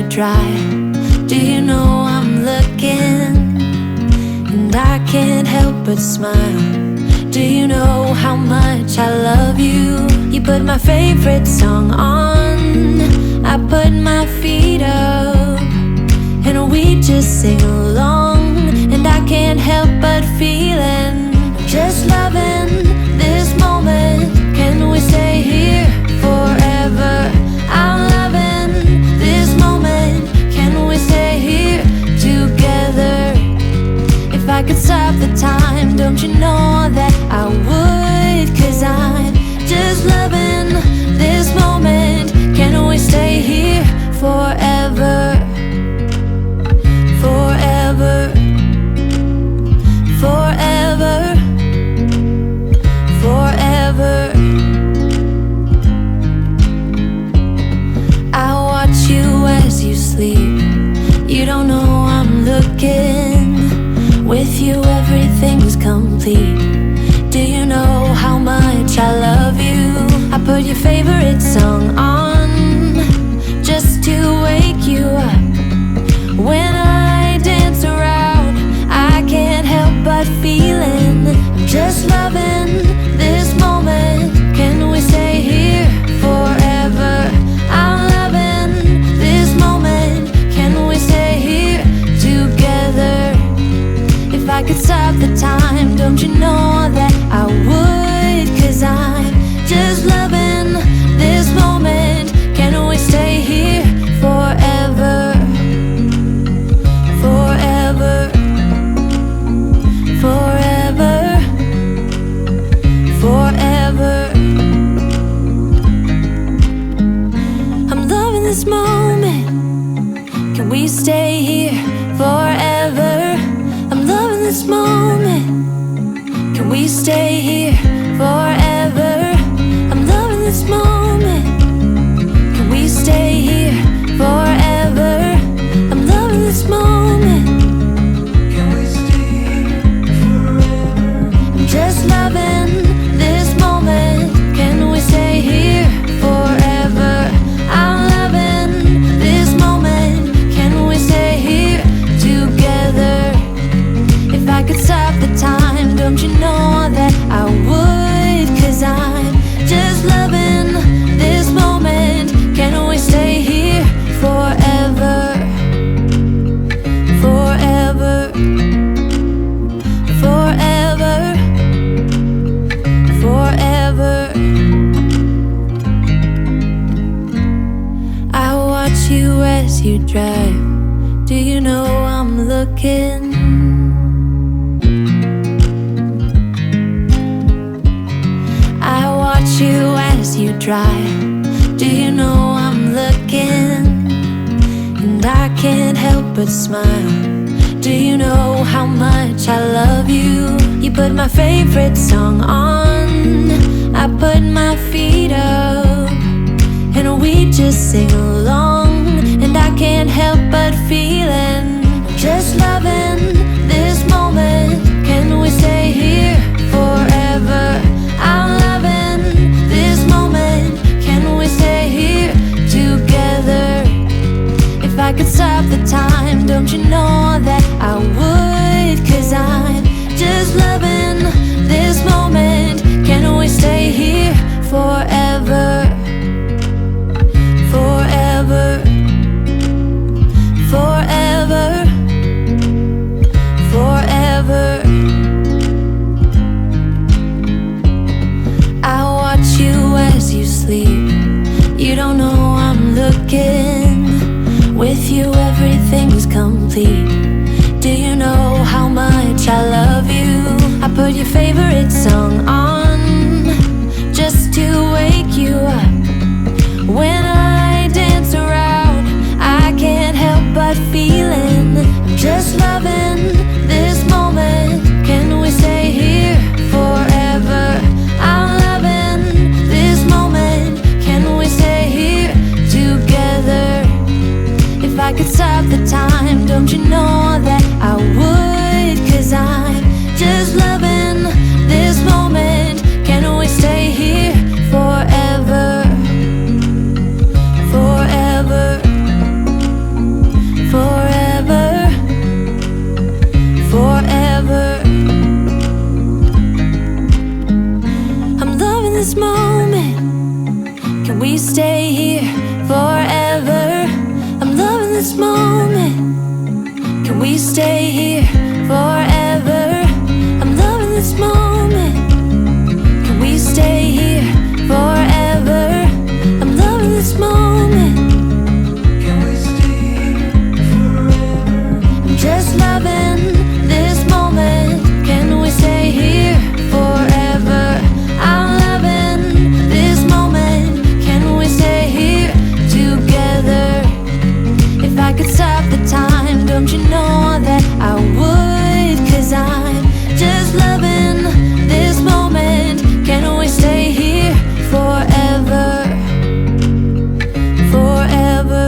you dry. Do you know I'm looking? And I can't help but smile. Do you know how much I love you? You put my favorite song on, I put my feet up, and we just sing along. And I can't help but feeling, just loving this moment. Can we stay here forever? I'm loving this moment. Can we stay here together? If I could stop the time, don't you know that I would? 'Cause I'm just loving this moment. Can we stay here forever? Forever, forever, forever. I watch you as you sleep. You don't know I'm looking. With you everything's complete. Do you know how much I love you? I put your favorite song on just to wake you up. When I dance around, I can't help but feeling, I'm just loving this moment. Can we stay here forever? I'm loving this moment. Can we stay here together? If I could stop the time, don't you know that I would? 'Cause I'm just loving this moment. Can we stay here forever? Forever, forever, forever. I'm loving this moment. Can we stay here forever? I'm loving this moment. Can we stay here forever? I'm loving this moment. Can we stay here forever? I'm loving this moment. Can we stay here forever? I'm just loving this moment. Can we stay here forever? I'm loving this moment. Can we stay here together? If I could stop the time, don't you know that I would? 'Cause I'm just loving this moment. Can we stay here forever? Forever, forever, forever. I watch you as you drive. Do you know I'm looking? I watch you as you drive. Do you know I'm looking? And I can't help but smile. Do you know how much I love you? You put my favorite song on, I put my feet up, and we just sing along. And I can't help but feeling, just loving this moment. Can we stay here forever? I'm loving this moment. Can we stay here together? If I could stop the time, don't you know that I would? 'Cause I'm just loving this moment. Can we stay here forever? Forever, forever, forever. I watch you as you drive. Do you know I'm looking? And I can't help but smile. Do you know how much I love you? You put my favorite song on, I put my feet up, and we just sing along. And I can't help but feeling, just loving this moment. Can we stay here forever? I'm loving this moment. Can we stay here together? If I could stop the time, don't you know that I would? 'Cause I'm just loving this moment. Can we stay here forever? Forever, forever, forever. I watch you as you sleep. You don't know I'm looking. With you everything's complete. Do you know how much I love you? I put your favorite song on just to wake you up. When I dance around, I can't help but feeling, I'm just loving this moment. Can we stay here forever? I'm loving this moment. Can we stay here together? If I could stop the time, don't you know that I would? 'Cause I'm just loving this moment. this moment. Can we stay here forever? I'm loving this moment. Can we stay here forever? I'm loving this moment. Can we stay here forever? I'm loving this moment. Can we stay here forever? I'm just loving this moment. Can we stay here forever? I'm loving this moment. Can we stay here together? If I could stop the time, don't you know that I would? 'Cause I'm just loving this moment. Can we stay here forever? Forever.